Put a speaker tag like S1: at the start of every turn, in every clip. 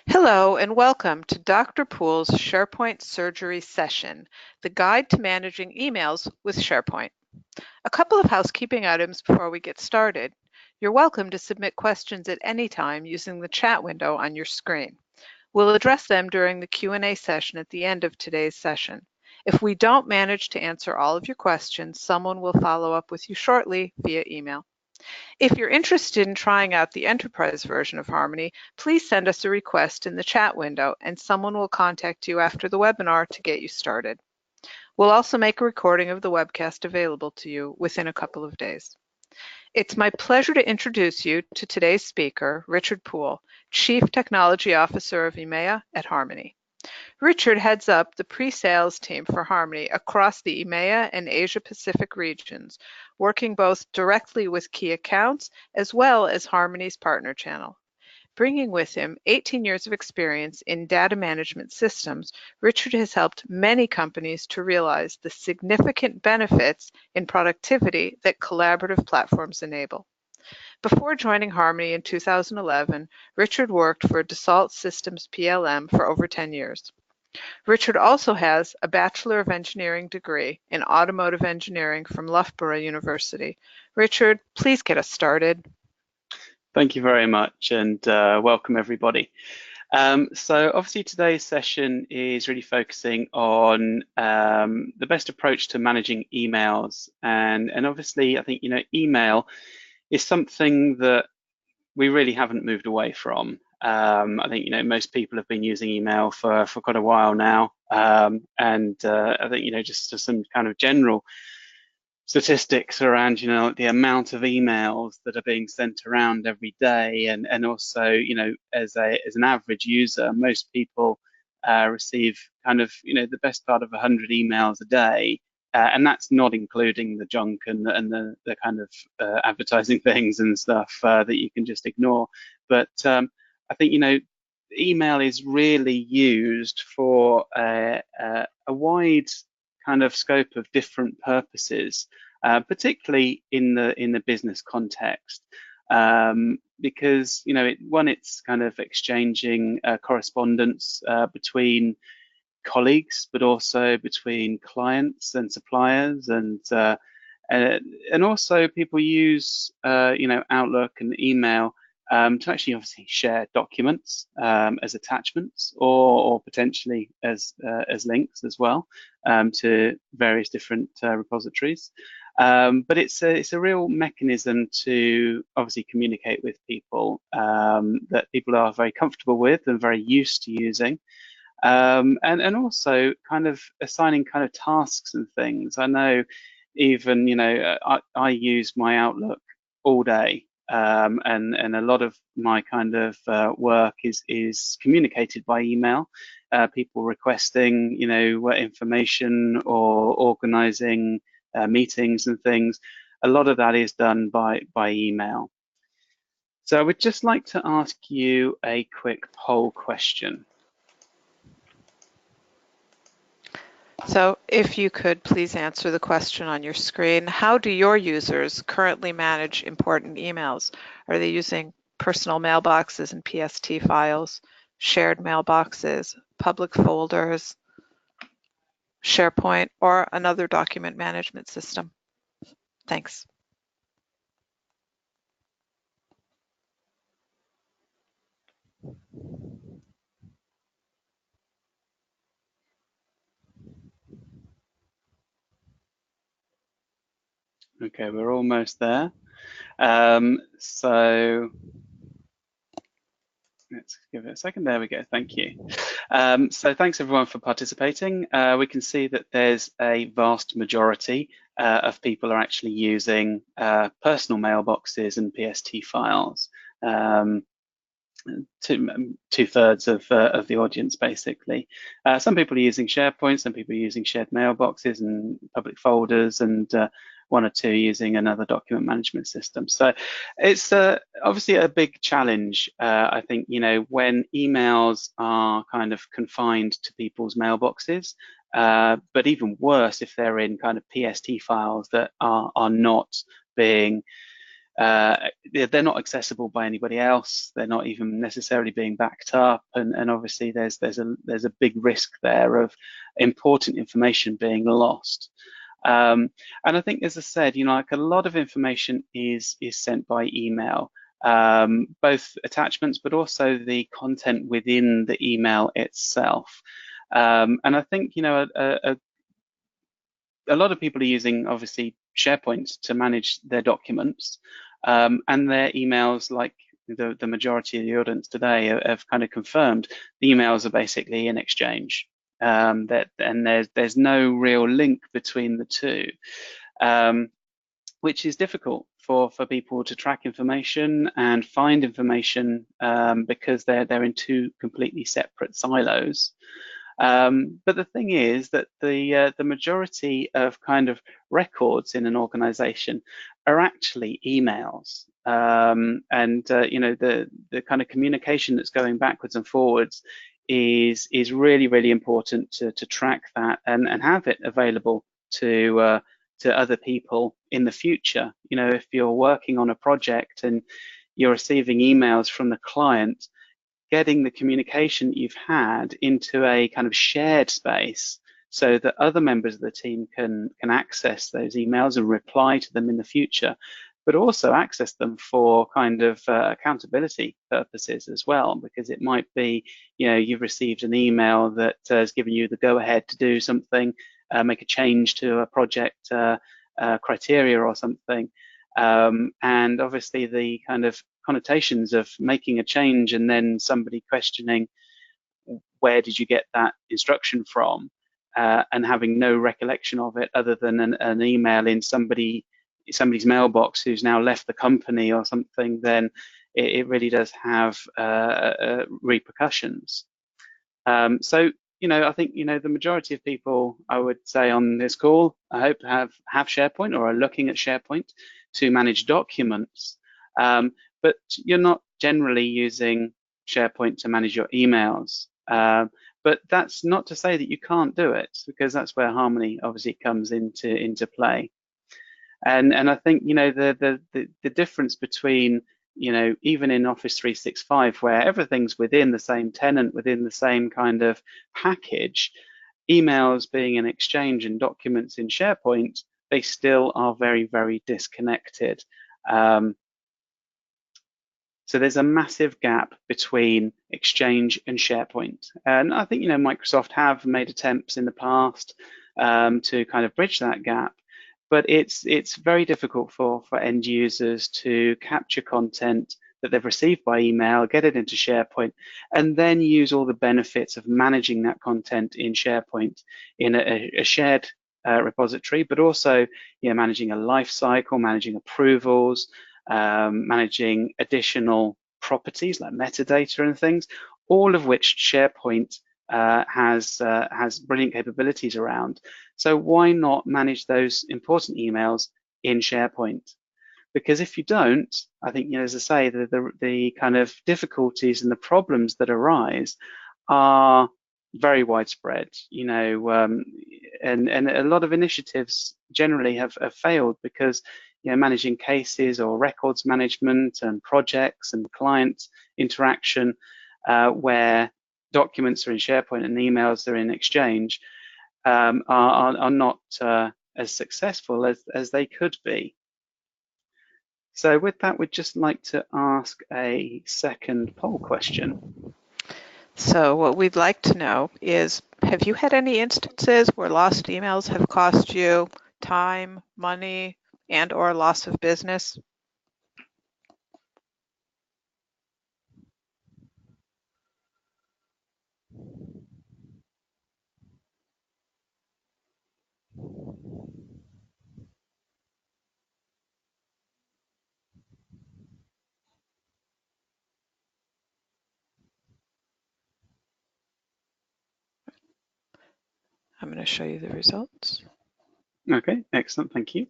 S1: Hello and welcome to Dr. Poole's SharePoint Surgery Session, the guide to managing emails with SharePoint. A couple of housekeeping items before we get started. You're welcome to submit questions at any time using the chat window on your screen. We'll address them during the Q&A session at the end of today's session. If we don't manage to answer all of your questions, someone will follow up with you shortly via email. If you're interested in trying out the enterprise version of Harmony, please send us a request in the chat window and someone will contact you after the webinar to get you started. We'll also make a recording of the webcast available to you within a couple of days. It's my pleasure to introduce you to today's speaker, Richard Poole, Chief Technology Officer of EMEA at Harmony. Richard heads up the pre-sales team for Harmony across the EMEA and Asia Pacific regions, working both directly with key accounts as well as Harmony's partner channel. Bringing with him 18 years of experience in data management systems, Richard has helped many companies to realize the significant benefits in productivity that collaborative platforms enable. Before joining Harmony in 2011, Richard worked for Dassault Systems PLM for over 10 years. Richard also has a Bachelor of Engineering degree in Automotive Engineering from Loughborough University. Richard, please get us started.
S2: Thank you very much, and welcome everybody. So obviously today's session is really focusing on the best approach to managing emails, and obviously I think email is something that we really haven't moved away from. I think most people have been using email for quite a while now, and I think just some kind of general statistics around the amount of emails that are being sent around every day, and also as an average user, most people receive kind of the best part of 100 emails a day, and that's not including the junk and the kind of advertising things and stuff that you can just ignore. But I think email is really used for a wide kind of scope of different purposes, particularly in the business context, because it's kind of exchanging correspondence between colleagues, but also between clients and suppliers, and also people use Outlook and email to actually obviously share documents as attachments, or potentially as links as well to various different repositories. But it's a real mechanism to obviously communicate with people that people are very comfortable with and very used to using. And also kind of assigning kind of tasks and things. I know even I use my Outlook all day, and a lot of my kind of work is communicated by email. People requesting information or organizing meetings and things. A lot of that is done by email. So I would just like to ask you a quick poll question.
S1: So if you could please answer the question on your screen, how do your users currently manage important emails? Are they using personal mailboxes and PST files, shared mailboxes, public folders, SharePoint, or another document management system? Thanks.
S2: Okay, we're almost there. So let's give it a second. There we go. Thank you. So thanks everyone for participating. We can see that there's a vast majority of people are actually using personal mailboxes and PST files. Two-thirds of the audience, basically. Some people are using SharePoint, some people are using shared mailboxes and public folders, and one or two using another document management system. So it's obviously a big challenge, I think, when emails are kind of confined to people's mailboxes, but even worse if they're in kind of PST files that are not being they're not accessible by anybody else. They're not even necessarily being backed up, and obviously there's a big risk there of important information being lost. And I think, as I said, like a lot of information is sent by email, both attachments, but also the content within the email itself. And I think, a lot of people are using, obviously, SharePoint to manage their documents, and their emails, like the majority of the audience today have kind of confirmed, the emails are basically in Exchange. And there's no real link between the two, which is difficult for people to track information and find information, because they're in two completely separate silos. But the thing is that the majority of kind of records in an organization are actually emails. And the kind of communication that's going backwards and forwards is really, really important to track that and have it available to other people in the future. If you're working on a project and you're receiving emails from the client, getting the communication that you've had into a kind of shared space so that other members of the team can access those emails and reply to them in the future, but also access them for kind of accountability purposes as well, because it might be, you've received an email that has given you the go-ahead to do something, make a change to a project criteria or something. And obviously the kind of connotations of making a change and then somebody questioning, where did you get that instruction from, and having no recollection of it other than an email in somebody's mailbox who's now left the company or something, then it really does have repercussions. So I think the majority of people, I would say, on this call, I hope have SharePoint or are looking at SharePoint to manage documents, but you're not generally using SharePoint to manage your emails. But that's not to say that you can't do it, because that's where Harmony obviously comes into play. And I think the difference between even in Office 365, where everything's within the same tenant, within the same kind of package, emails being in Exchange and documents in SharePoint, they still are very, very disconnected. So there's a massive gap between Exchange and SharePoint. And I think Microsoft have made attempts in the past to kind of bridge that gap, but it's very difficult for end users to capture content that they've received by email, get it into SharePoint, and then use all the benefits of managing that content in SharePoint in a shared repository, but also managing a life cycle, managing approvals, managing additional properties like metadata and things, all of which SharePoint has brilliant capabilities around. So why not manage those important emails in SharePoint? Because if you don't, I think, as I say, the kind of difficulties and the problems that arise are very widespread, and a lot of initiatives generally have failed because managing cases or records management and projects and client interaction, where documents are in SharePoint and emails are in Exchange, are not as successful as they could be. So with that, we'd just like to ask a second poll question.
S1: So what we'd like to know is, have you had any instances where lost emails have cost you time, money, and or loss of business? I'm going to show you the results.
S2: Okay, excellent, thank you.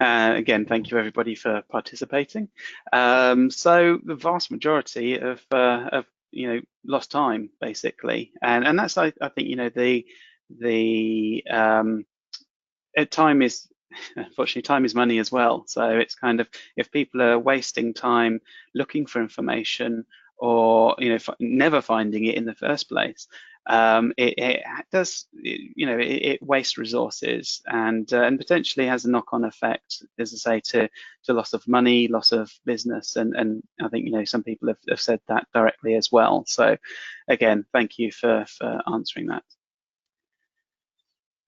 S2: Again, thank you everybody for participating. So the vast majority of lost time, basically, and that's I think the time is unfortunately, time is money as well. So it's kind of, if people are wasting time looking for information, or never finding it in the first place, it does, it wastes resources, and potentially has a knock-on effect, as I say, to loss of money, loss of business, and I think some people have said that directly as well. So again, thank you for answering that.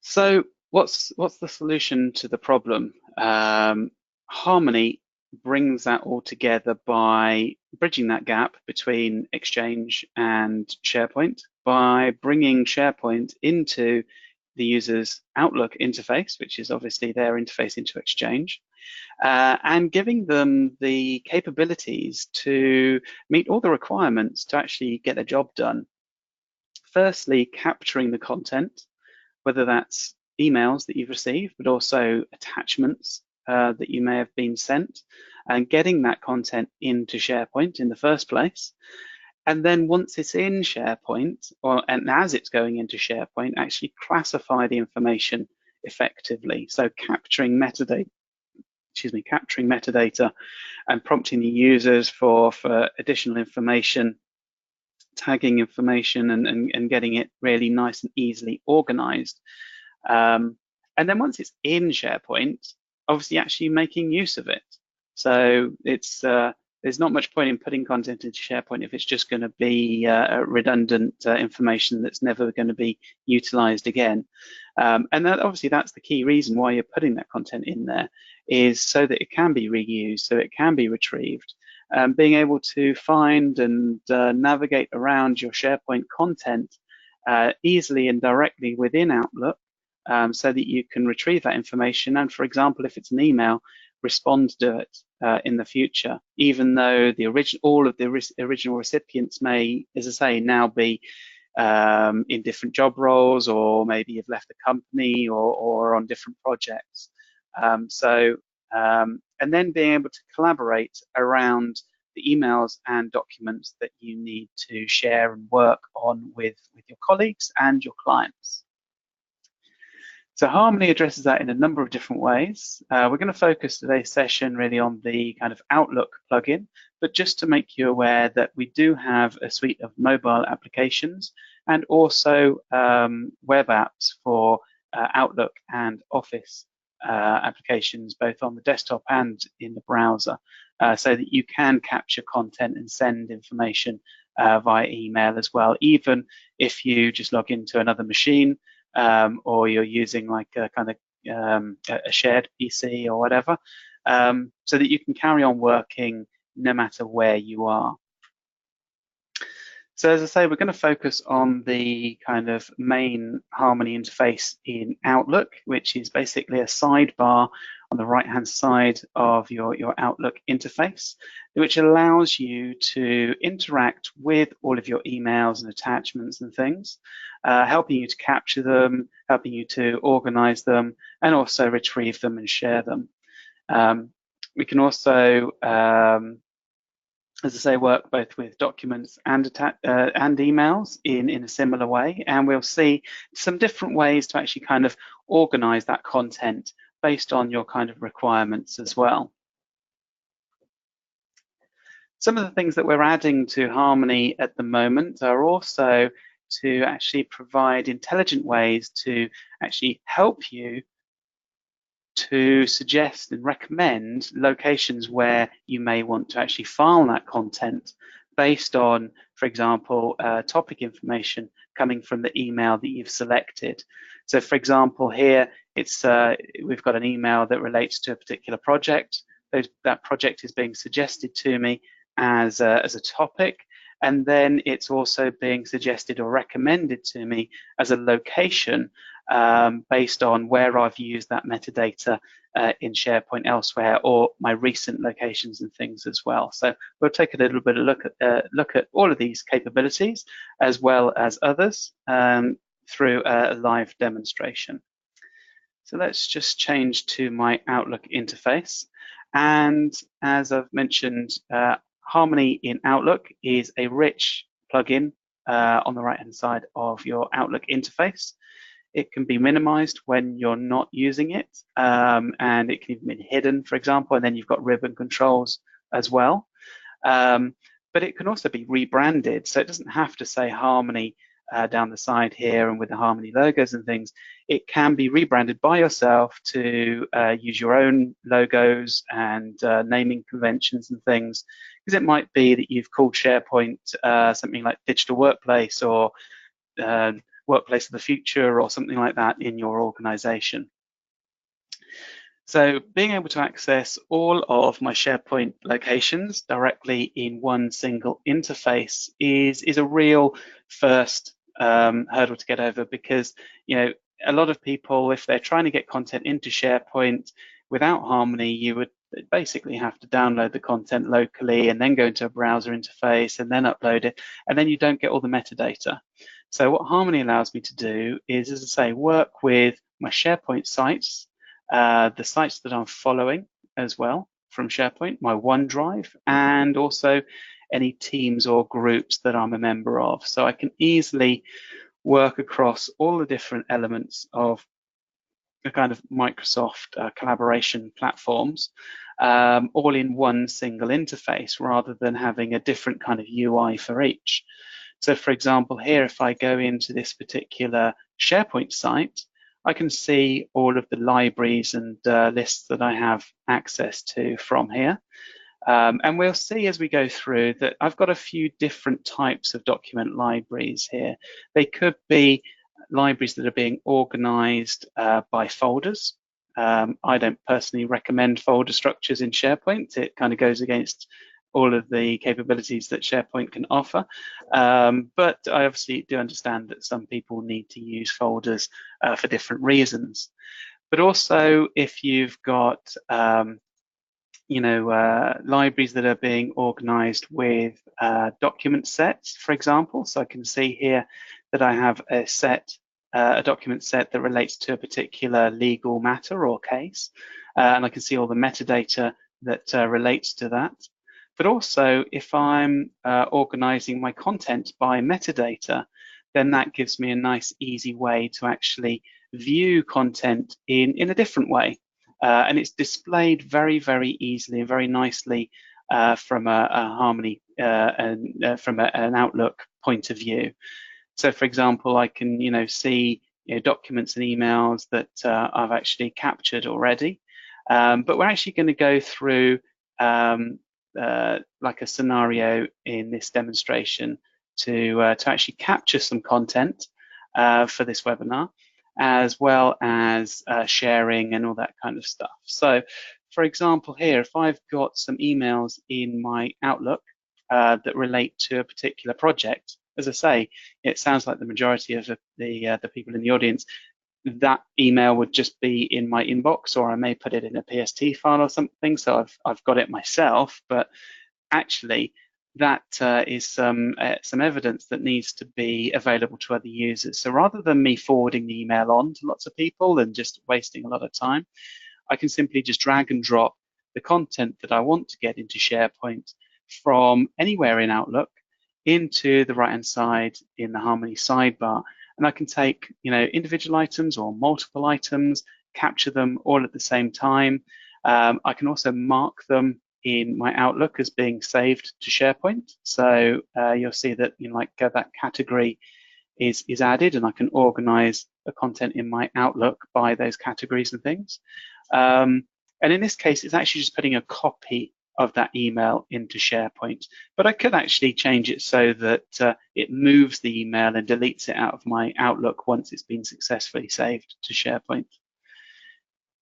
S2: So what's the solution to the problem? Harmony brings that all together by bridging that gap between Exchange and SharePoint, by bringing SharePoint into the user's Outlook interface, which is obviously their interface into Exchange, and giving them the capabilities to meet all the requirements to actually get their job done. Firstly, capturing the content, whether that's emails that you've received, but also attachments that you may have been sent, and getting that content into SharePoint in the first place. And then once it's in SharePoint, and as it's going into SharePoint, actually classify the information effectively. So capturing metadata, and prompting the users for additional information, tagging information, and getting it really nice and easily organized. And then once it's in SharePoint, obviously actually making use of it. So there's not much point in putting content into SharePoint if it's just going to be redundant information that's never going to be utilized again. And obviously that's the key reason why you're putting that content in there, is so that it can be reused, so it can be retrieved. Being able to find and navigate around your SharePoint content easily and directly within Outlook, so that you can retrieve that information, and, for example, if it's an email, respond to it in the future, even though all of the original recipients may, as I say, now be in different job roles, or maybe have left the company, or on different projects. And then being able to collaborate around the emails and documents that you need to share and work on with your colleagues and your clients. So Harmony addresses that in a number of different ways. We're going to focus today's session really on the kind of Outlook plugin, but just to make you aware that we do have a suite of mobile applications and also web apps for Outlook and Office applications, both on the desktop and in the browser, so that you can capture content and send information via email as well, even if you just log into another machine, or you're using like a kind of a shared PC or whatever, so that you can carry on working no matter where you are. So as I say, we're going to focus on the kind of main Harmony interface in Outlook, which is basically a sidebar on the right-hand side of your Outlook interface, which allows you to interact with all of your emails and attachments and things, helping you to capture them, helping you to organize them, and also retrieve them and share them. We can also, as I say, work both with documents and emails in a similar way, and we'll see some different ways to actually kind of organize that content based on your kind of requirements as well. Some of the things that we're adding to Harmony at the moment are also to actually provide intelligent ways to actually help you to suggest and recommend locations where you may want to actually file that content based on, for example, topic information coming from the email that you've selected. So, for example, here we've got an email that relates to a particular project. That project is being suggested to me as a topic, and then it's also being suggested or recommended to me as a location, based on where I've used that metadata in SharePoint elsewhere, or my recent locations and things as well. So we'll take a little bit of look at all of these capabilities as well as others through a live demonstration. So let's just change to my Outlook interface. And as I've mentioned, Harmony in Outlook is a rich plugin on the right-hand side of your Outlook interface. It can be minimized when you're not using it, and it can even be hidden, for example, and then you've got ribbon controls as well. Um, but it can also be rebranded, so it doesn't have to say Harmony down the side here and with the Harmony logos and things. It can be rebranded by yourself to use your own logos and naming conventions and things, because it might be that you've called SharePoint something like Digital Workplace or Workplace of the Future or something like that in your organization. So being able to access all of my SharePoint locations directly in one single interface is a real first hurdle to get over, because a lot of people, if they're trying to get content into SharePoint without Harmony, you would basically have to download the content locally and then go into a browser interface and then upload it, and then you don't get all the metadata. So what Harmony allows me to do is, as I say, work with my SharePoint sites, the sites that I'm following as well from SharePoint, my OneDrive, and also any teams or groups that I'm a member of. So I can easily work across all the different elements of the kind of Microsoft collaboration platforms, all in one single interface rather than having a different kind of UI for each. So for example, here, if I go into this particular SharePoint site, I can see all of the libraries and lists that I have access to from here. And we'll see as we go through that I've got a few different types of document libraries here. They could be libraries that are being organized by folders. I don't personally recommend folder structures in SharePoint. It kind of goes against all of the capabilities that SharePoint can offer. But I obviously do understand that some people need to use folders for different reasons. But also, if you've got libraries that are being organized with document sets, for example. So I can see here that I have a document set that relates to a particular legal matter or case, and I can see all the metadata that relates to that. But also, if I'm organizing my content by metadata, then that gives me a nice, easy way to actually view content in a different way. And it's displayed very, very easily and very nicely from a Harmony and from an Outlook point of view. So, for example, I can see documents and emails that I've actually captured already. But we're actually going to go through like a scenario in this demonstration to actually capture some content for this webinar, as well as sharing and all that kind of stuff. So, for example, here, if I've got some emails in my Outlook that relate to a particular project, as I say, it sounds like the majority of the people in the audience, that email would just be in my inbox, or I may put it in a PST file or something, so I've got it myself, but actually that is some evidence that needs to be available to other users. So rather than me forwarding the email on to lots of people and just wasting a lot of time, I can simply just drag and drop the content that I want to get into SharePoint from anywhere in Outlook into the right-hand side in the Harmony sidebar. And I can take individual items or multiple items, capture them all at the same time. I can also mark them in my Outlook as being saved to SharePoint. So you'll see that that category is added, and I can organize the content in my Outlook by those categories and things. And in this case, it's actually just putting a copy of that email into SharePoint. But I could actually change it so that it moves the email and deletes it out of my Outlook once it's been successfully saved to SharePoint.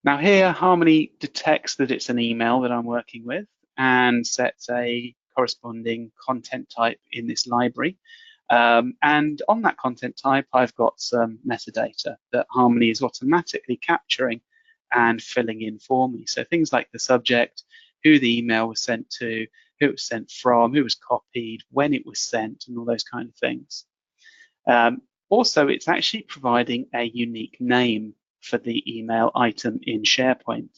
S2: Now here, Harmony detects that it's an email that I'm working with and sets a corresponding content type in this library. And on that content type, I've got some metadata that Harmony is automatically capturing and filling in for me. So things like the subject, who the email was sent to, who it was sent from, who was copied, when it was sent, and all those kind of things. Also, it's actually providing a unique name for the email item in SharePoint.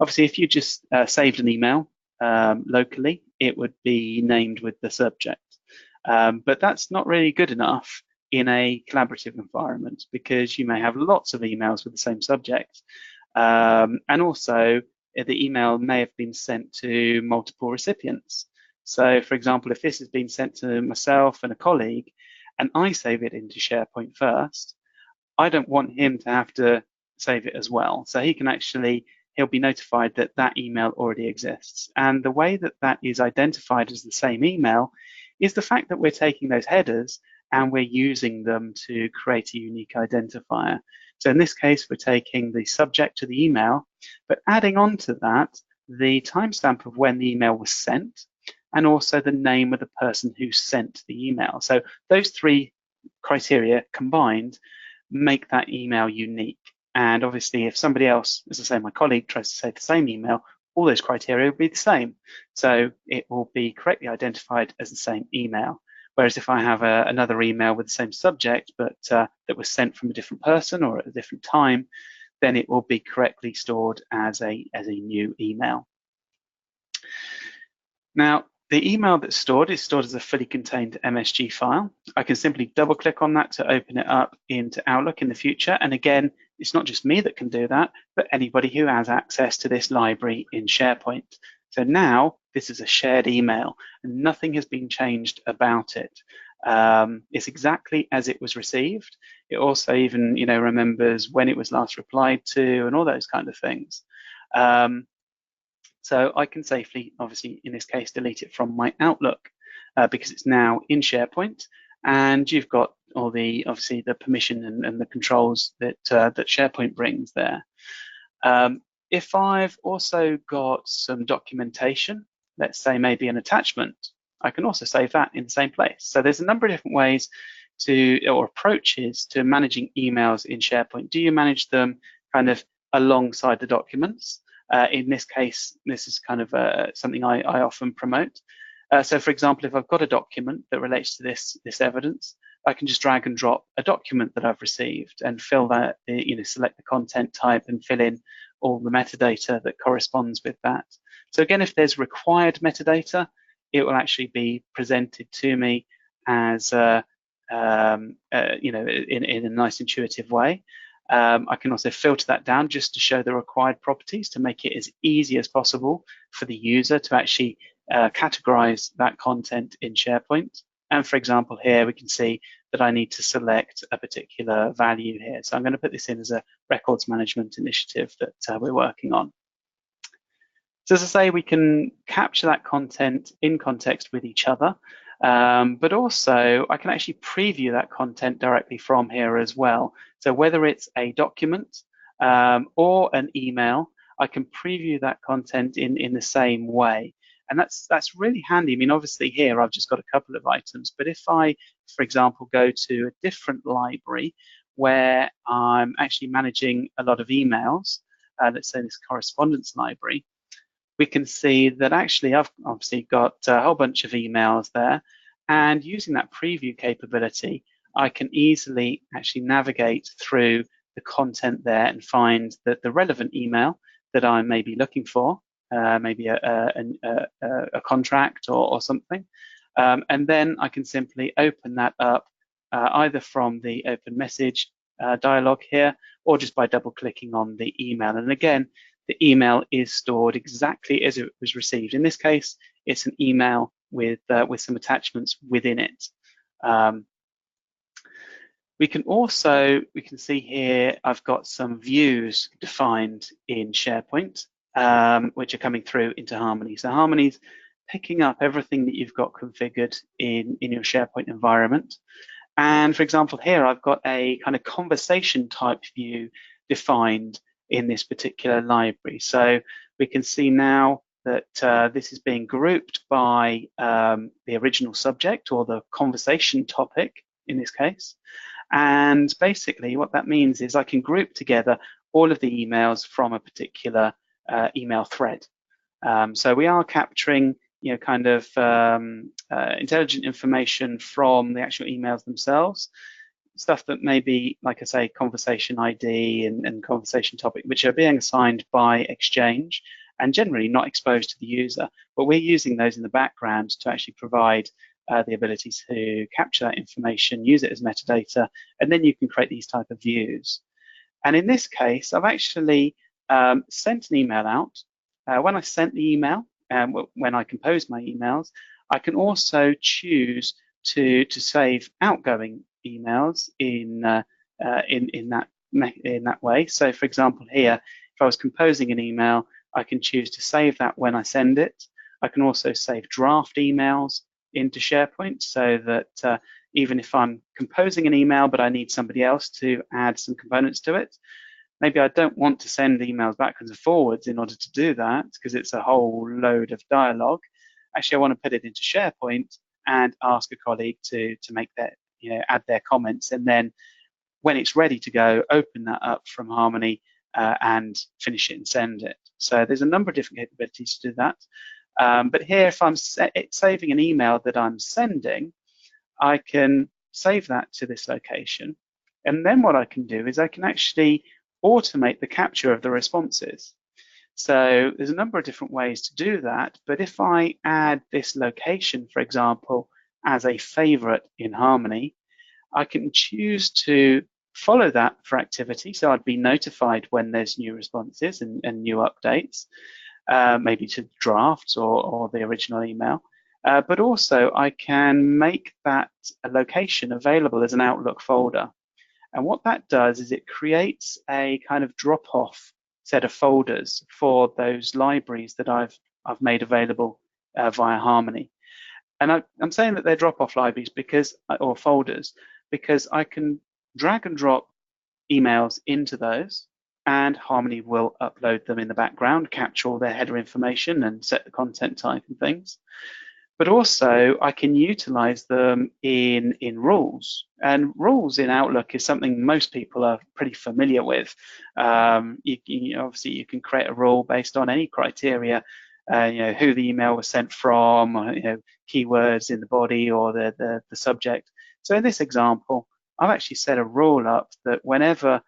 S2: Obviously, if you just saved an email locally, it would be named with the subject. But that's not really good enough in a collaborative environment, because you may have lots of emails with the same subject. And also, the email may have been sent to multiple recipients. So, for example, if this has been sent to myself and a colleague, and I save it into SharePoint first, I don't want him to have to save it as well. So he'll be notified that that email already exists. And the way that that is identified as the same email is the fact that we're taking those headers and we're using them to create a unique identifier. So in this case, we're taking the subject to the email, but adding on to that the timestamp of when the email was sent, and also the name of the person who sent the email. So those three criteria combined make that email unique. And obviously, if somebody else, as I say, my colleague, tries to say the same email, all those criteria will be the same. So it will be correctly identified as the same email. Whereas if I have another email with the same subject, but that was sent from a different person or at a different time, then it will be correctly stored as a new email. Now, the email that's stored is stored as a fully contained MSG file. I can simply double click on that to open it up into Outlook in the future. And again, it's not just me that can do that, but anybody who has access to this library in SharePoint. So now this is a shared email and nothing has been changed about it. It's exactly as it was received. It also even, remembers when it was last replied to and all those kind of things. So I can safely, obviously, in this case, delete it from my Outlook because it's now in SharePoint, and you've got all the, obviously, the permission and the controls that that SharePoint brings there. If I've also got some documentation, let's say maybe an attachment, I can also save that in the same place. So there's a number of different ways or approaches to managing emails in SharePoint. Do you manage them kind of alongside the documents? In this case, this is kind of something I often promote. So for example, if I've got a document that relates to this evidence, I can just drag and drop a document that I've received and fill that, select the content type and fill in all the metadata that corresponds with that. So again, if there's required metadata, it will actually be presented to me as, in a nice intuitive way. I can also filter that down just to show the required properties to make it as easy as possible for the user to actually categorize that content in SharePoint. And for example, here we can see that I need to select a particular value here. So I'm going to put this in as a records management initiative that we're working on. So as I say, we can capture that content in context with each other, but also I can actually preview that content directly from here as well. So whether it's a document or an email, I can preview that content in the same way. And that's really handy. I mean, obviously here I've just got a couple of items, but if I, for example, go to a different library where I'm actually managing a lot of emails, let's say this correspondence library, we can see that actually I've obviously got a whole bunch of emails there, and using that preview capability, I can easily actually navigate through the content there and find that the relevant email that I may be looking for, maybe a contract or something, and then I can simply open that up either from the open message dialog here or just by double clicking on the email. And again, the email is stored exactly as it was received. In this case, it's an email with some attachments within it. We can see here I've got some views defined in SharePoint, which are coming through into Harmony. So Harmony's picking up everything that you've got configured in your SharePoint environment. And for example, here I've got a kind of conversation type view defined in this particular library. So we can see now that this is being grouped by the original subject or the conversation topic in this case. And basically what that means is I can group together all of the emails from a particular email thread. So we are capturing kind of intelligent information from the actual emails themselves, stuff that may be, like I say, conversation ID and conversation topic, which are being assigned by Exchange and generally not exposed to the user. But we're using those in the background to actually provide the ability to capture that information, use it as metadata, and then you can create these type of views. And in this case, I've actually sent an email out. When I sent the email, when I compose my emails, I can also choose to save outgoing emails in that way. So, for example, here, if I was composing an email, I can choose to save that when I send it. I can also save draft emails into SharePoint so that even if I'm composing an email but I need somebody else to add some components to it, maybe I don't want to send emails backwards and forwards in order to do that because it's a whole load of dialogue. Actually, I want to put it into SharePoint and ask a colleague to make that, add their comments, and then when it's ready to go, open that up from Harmony and finish it and send it. So there's a number of different capabilities to do that. But here, if I'm saving an email that I'm sending, I can save that to this location. And then what I can do is I can actually automate the capture of the responses. So there's a number of different ways to do that. But if I add this location, for example, as a favorite in Harmony, I can choose to follow that for activity. So I'd be notified when there's new responses and new updates, maybe to drafts or the original email. But also I can make that location available as an Outlook folder. And what that does is it creates a kind of drop-off set of folders for those libraries that I've made available via Harmony. And I'm saying that they're drop-off libraries or folders because I can drag and drop emails into those, and Harmony will upload them in the background, capture all their header information and set the content type and things. But also I can utilize them in rules. And rules in Outlook is something most people are pretty familiar with. Obviously you can create a rule based on any criteria, who the email was sent from, keywords in the body or the subject. So in this example, I've actually set a rule up that whenever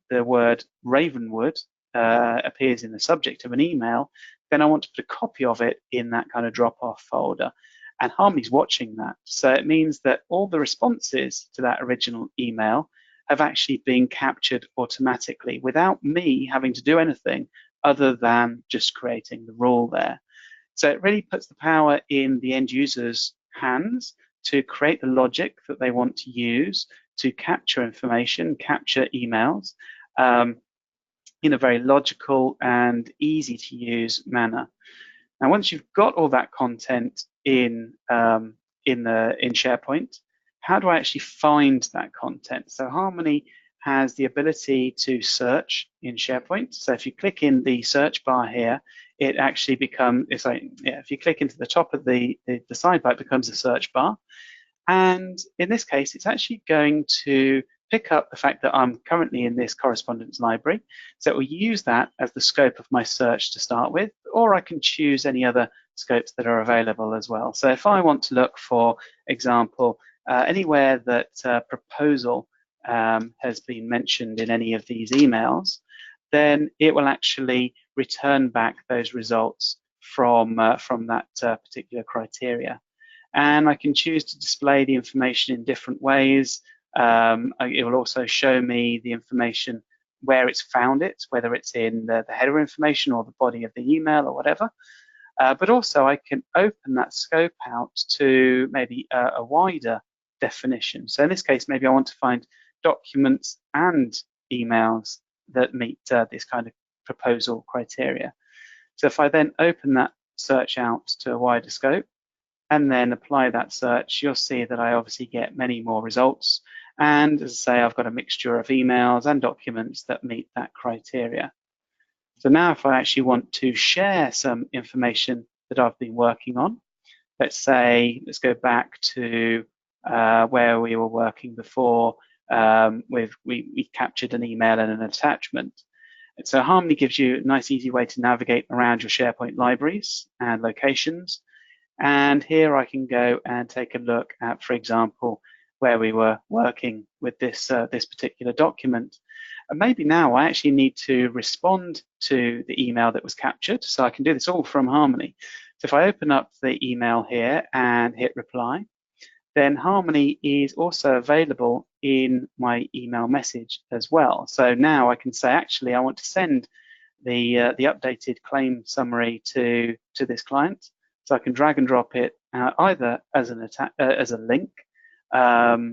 S2: the word Ravenwood appears in the subject of an email, then I want to put a copy of it in that kind of drop-off folder. And Harmony's watching that. So it means that all the responses to that original email have actually been captured automatically without me having to do anything other than just creating the rule there. So it really puts the power in the end user's hands to create the logic that they want to use to capture information, capture emails, in a very logical and easy to use manner. Now, once you've got all that content in SharePoint, how do I actually find that content? So Harmony has the ability to search in SharePoint. So if you click in the search bar here, it actually becomes, if you click into the top of the sidebar, it becomes a search bar. And in this case, it's actually going to pick up the fact that I'm currently in this correspondence library. So it will use that as the scope of my search to start with, or I can choose any other scopes that are available as well. So if I want to look, for example, anywhere that proposal has been mentioned in any of these emails, then it will actually return back those results from that particular criteria. And I can choose to display the information in different ways. It will also show me the information where it's found it, whether it's in the header information or the body of the email or whatever. But also I can open that scope out to maybe a wider definition. So in this case, maybe I want to find documents and emails that meet this kind of proposal criteria. So if I then open that search out to a wider scope and then apply that search, you'll see that I obviously get many more results. And as I say, I've got a mixture of emails and documents that meet that criteria. So now if I actually want to share some information that I've been working on, let's go back to where we were working before. We captured an email and an attachment. And so Harmony gives you a nice, easy way to navigate around your SharePoint libraries and locations. And here I can go and take a look at, for example, where we were working with this particular document. And maybe now I actually need to respond to the email that was captured. So I can do this all from Harmony. So if I open up the email here and hit reply, then Harmony is also available in my email message as well. So now I can say, actually, I want to send the updated claim summary to this client. So I can drag and drop it either as as a link,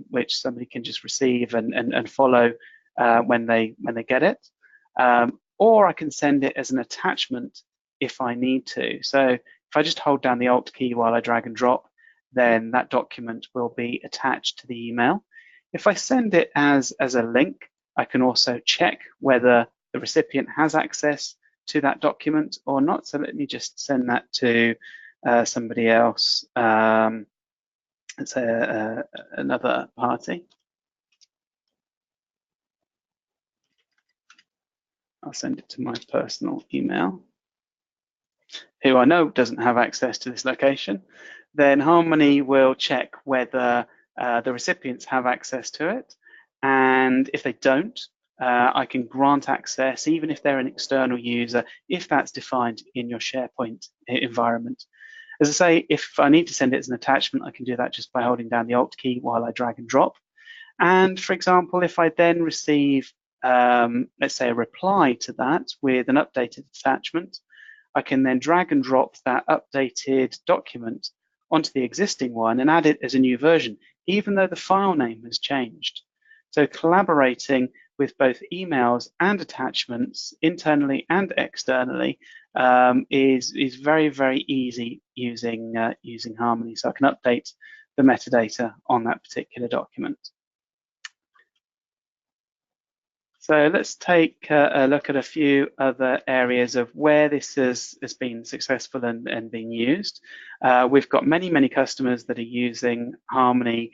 S2: which somebody can just receive and follow when they get it, or I can send it as an attachment if I need to. So if I just hold down the Alt key while I drag and drop, then that document will be attached to the email. If I send it as a link, I can also check whether the recipient has access to that document or not. So let me just send that to somebody else, let's say another party. I'll send it to my personal email, who I know doesn't have access to this location. Then Harmony will check whether the recipients have access to it. And if they don't, I can grant access, even if they're an external user, if that's defined in your SharePoint environment. As I say, if I need to send it as an attachment, I can do that just by holding down the Alt key while I drag and drop. And for example, if I then receive, let's say, a reply to that with an updated attachment, I can then drag and drop that updated document onto the existing one and add it as a new version, even though the file name has changed. So collaborating with both emails and attachments, internally and externally, is very, very easy using Harmony. So I can update the metadata on that particular document. So let's take a look at a few other areas of where this has been successful and been used. We've got many customers that are using Harmony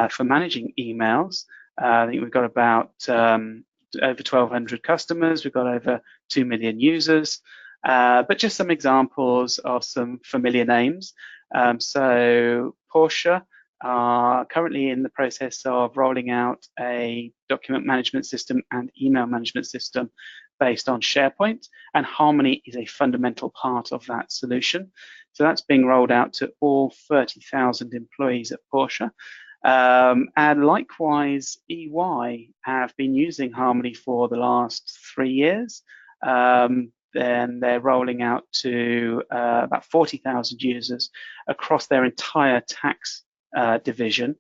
S2: for managing emails. I think we've got about over 1,200 customers. We've got over 2 million users. But just some examples of some familiar names. So Porsche are currently in the process of rolling out a document management system and email management system based on SharePoint, and Harmony is a fundamental part of that solution. So that's being rolled out to all 30,000 employees at Porsche. And likewise, EY have been using Harmony for the last 3 years. Then they're rolling out to about 40,000 users across their entire tax division,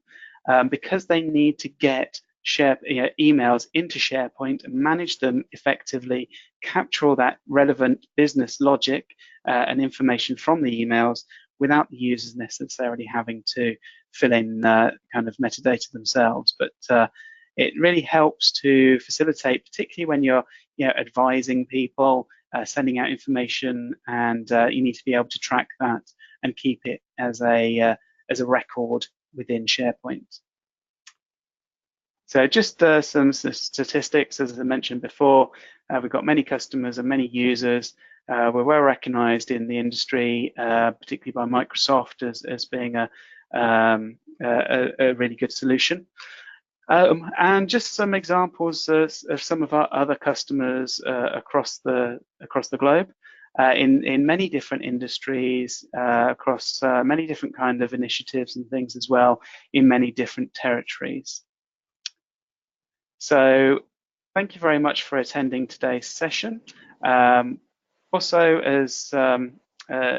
S2: because they need to get emails into SharePoint and manage them effectively, capture all that relevant business logic and information from the emails without the users necessarily having to fill in kind of metadata themselves. But it really helps to facilitate, particularly when you're advising people, sending out information, and you need to be able to track that and keep it as a record within SharePoint. So just some statistics, as I mentioned before, we've got many customers and many users. We're well recognized in the industry, particularly by Microsoft, as being a really good solution. And just some examples of some of our other customers across the globe. In many different industries, across many different kind of initiatives and things as well, in many different territories. So thank you very much for attending today's session. Also, as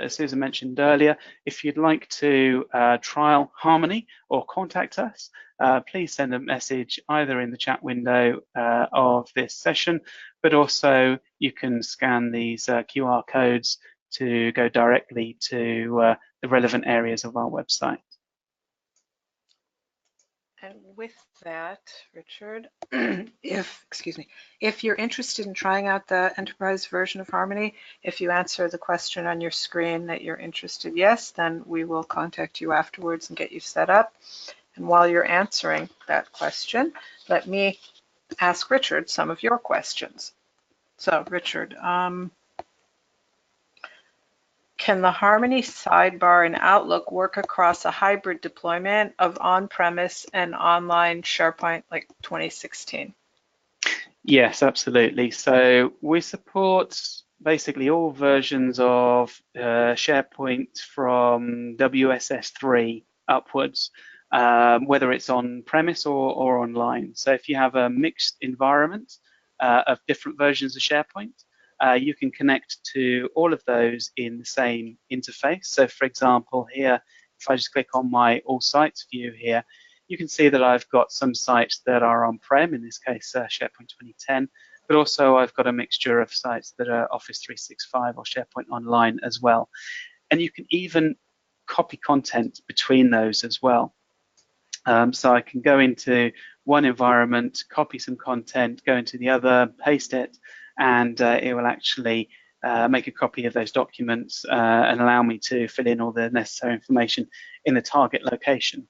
S2: Susan mentioned earlier, if you'd like to trial Harmony or contact us, please send a message either in the chat window of this session, but also you can scan these QR codes to go directly to the relevant areas of our website.
S1: And with that, Richard, if you're interested in trying out the enterprise version of Harmony, if you answer the question on your screen that you're interested, yes, then we will contact you afterwards and get you set up. And while you're answering that question, let me ask Richard some of your questions. So Richard, can the Harmony sidebar in Outlook work across a hybrid deployment of on-premise and online SharePoint like 2016?
S2: Yes, absolutely. So we support basically all versions of SharePoint from WSS3 upwards. whether it's on premise or online. So if you have a mixed environment of different versions of SharePoint, you can connect to all of those in the same interface. So for example, here, if I just click on my All Sites view here, you can see that I've got some sites that are on-prem, in this case SharePoint 2010, but also I've got a mixture of sites that are Office 365 or SharePoint Online as well. And you can even copy content between those as well. So I can go into one environment, copy some content, go into the other, paste it, and it will actually make a copy of those documents and allow me to fill in all the necessary information in the target location.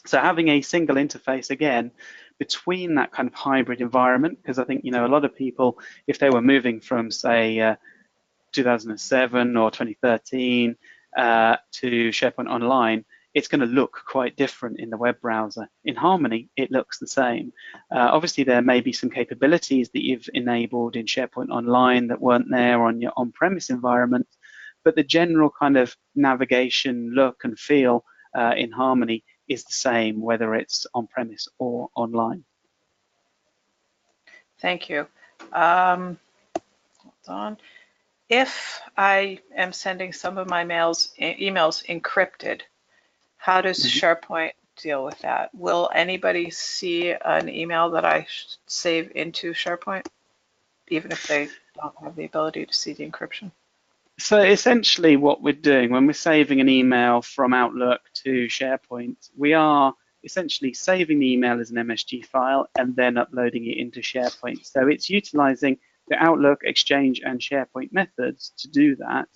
S2: So having a single interface, again, between that kind of hybrid environment, because I think, a lot of people, if they were moving from, say, 2007 or 2013 to SharePoint Online, it's going to look quite different in the web browser. In Harmony, it looks the same. Obviously, there may be some capabilities that you've enabled in SharePoint Online that weren't there on your on-premise environment, but the general kind of navigation look and feel in Harmony is the same, whether it's on-premise or online.
S1: Thank you. Hold on. If I am sending some of my emails encrypted, how does SharePoint deal with that? Will anybody see an email that I save into SharePoint, even if they don't have the ability to see the encryption?
S2: So essentially what we're doing when we're saving an email from Outlook to SharePoint, we are essentially saving the email as an MSG file and then uploading it into SharePoint. So it's utilizing the Outlook, Exchange, and SharePoint methods to do that.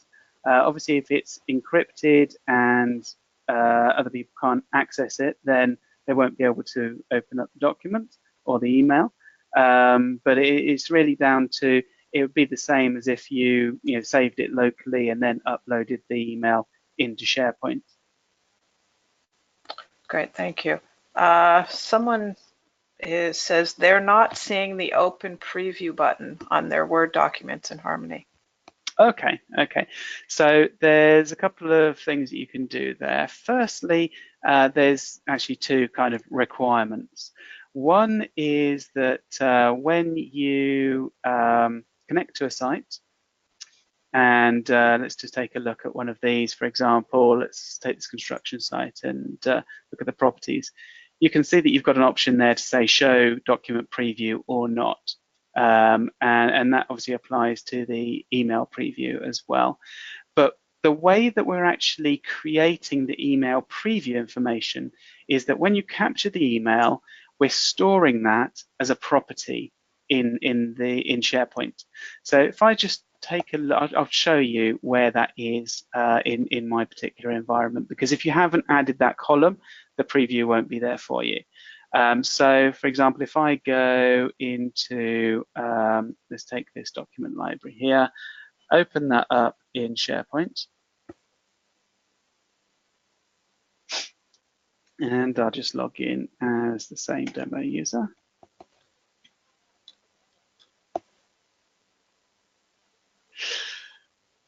S2: Obviously, if it's encrypted and other people can't access it, then they won't be able to open up the document or the email. But it's really down to, it would be the same as if you saved it locally and then uploaded the email into SharePoint.
S1: Great, thank you. Someone says they're not seeing the open preview button on their Word documents in Harmony.
S2: Okay. So there's a couple of things that you can do there. Firstly, there's actually two kind of requirements. One is that when you connect to a site, and let's just take a look at one of these. For example, let's take this construction site and look at the properties. You can see that you've got an option there to say show document preview or not. And that obviously applies to the email preview as well. But the way that we're actually creating the email preview information is that when you capture the email, we're storing that as a property in SharePoint. So if I just take a look, I'll show you where that is in my particular environment, because if you haven't added that column, the preview won't be there for you. So for example, if I go into, let's take this document library here, open that up in SharePoint, and I'll just log in as the same demo user.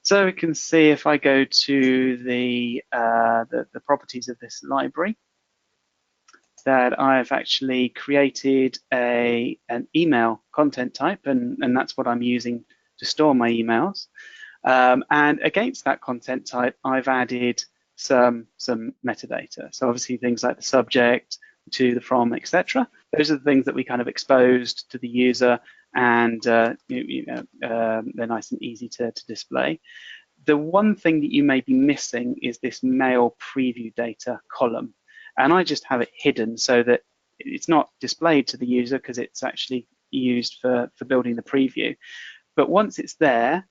S2: So we can see if I go to the properties of this library, that I've actually created an email content type, and that's what I'm using to store my emails. And against that content type, I've added some metadata. So obviously things like the subject, to, the, from, etc. Those are the things that we kind of exposed to the user, and they're nice and easy to display. The one thing that you may be missing is this mail preview data column. And I just have it hidden so that it's not displayed to the user because it's actually used for building the preview. But once it's there,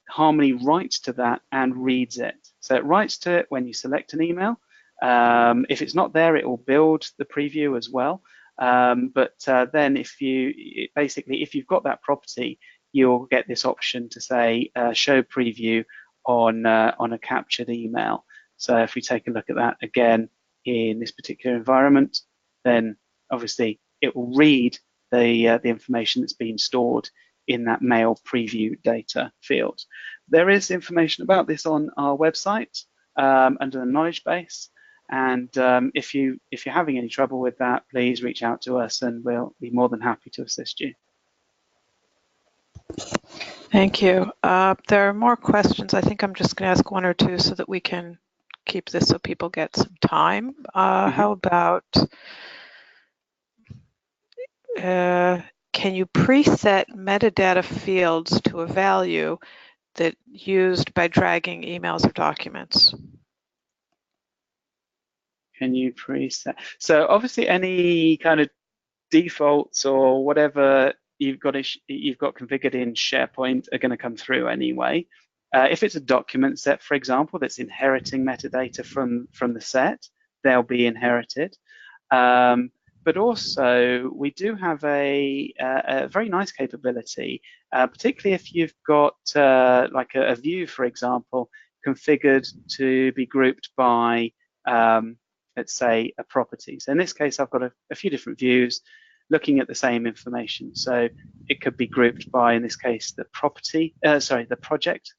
S2: Harmony writes to that and reads it. So it writes to it when you select an email. If it's not there, it will build the preview as well. But then if you've got that property, you'll get this option to say show preview on a captured email. So if we take a look at that again in this particular environment, then obviously it will read the information that's been stored in that mail preview data field. There is information about this on our website under the knowledge base. And if you're having any trouble with that, please reach out to us and we'll be more than happy to assist you.
S1: Thank you. There are more questions. I think I'm just going to ask one or two so that we can keep this so people get some time. How about, can you preset metadata fields to a value that used by dragging emails or documents?
S2: Can you preset? So obviously any kind of defaults or whatever you've got configured in SharePoint are going to come through anyway. If it's a document set, for example, that's inheriting metadata from the set, they'll be inherited. But also, we do have a very nice capability, particularly if you've got like a view, for example, configured to be grouped by let's say a property. So in this case, I've got a few different views looking at the same information. So it could be grouped by, in this case, the the project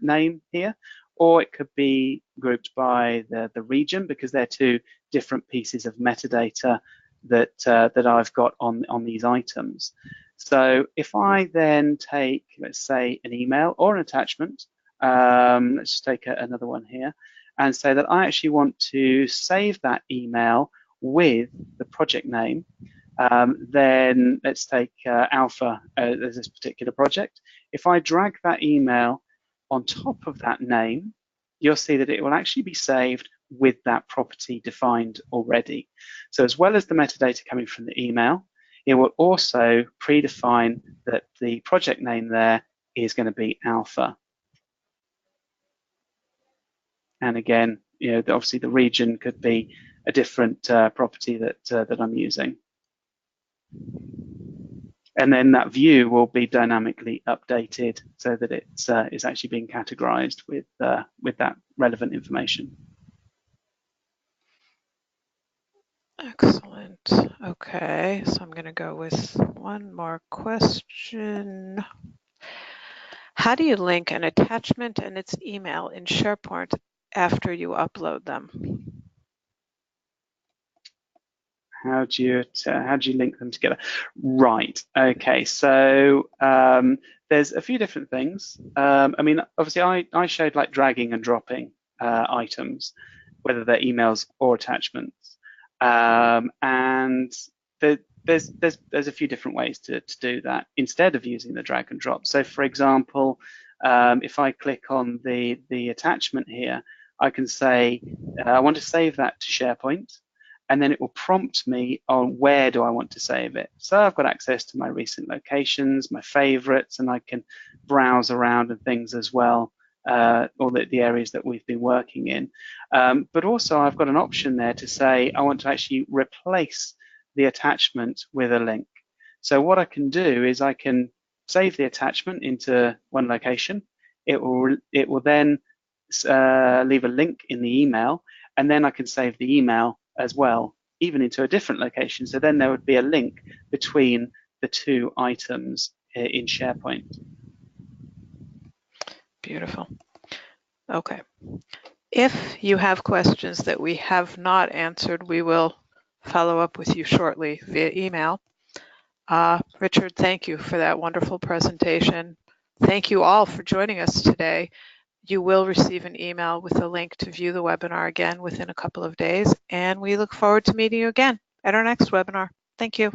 S2: name here, or it could be grouped by the region, because they're two different pieces of metadata that I've got on these items. So if I then take, let's say, an email or an attachment, let's just take another one here, and say that I actually want to save that email with the project name, then let's take Alpha as this particular project. If I drag that email on top of that name, you'll see that it will actually be saved with that property defined already. So as well as the metadata coming from the email, it will also predefine that the project name there is going to be Alpha. And again, obviously the region could be a different property that I'm using. And then that view will be dynamically updated so that it's actually being categorized with that relevant information.
S1: Excellent. Okay, so I'm going to go with one more question. How do you link an attachment and its email in SharePoint after you upload them?
S2: How do you link them together? Right. Okay. So there's a few different things. I mean, obviously, I showed like dragging and dropping items, whether they're emails or attachments, and there's a few different ways to do that instead of using the drag and drop. So, for example, if I click on the attachment here, I can say I want to save that to SharePoint, and then it will prompt me on where do I want to save it. So I've got access to my recent locations, my favorites, and I can browse around and things as well, all the areas that we've been working in. But also I've got an option there to say I want to actually replace the attachment with a link. So what I can do is I can save the attachment into one location. It will then leave a link in the email, and then I can save the email as well, even into a different location. So then there would be a link between the two items in SharePoint.
S1: Beautiful. Okay. If you have questions that we have not answered, we will follow up with you shortly via email. Richard, thank you for that wonderful presentation. Thank you all for joining us today. You will receive an email with a link to view the webinar again within a couple of days, and we look forward to meeting you again at our next webinar. Thank you.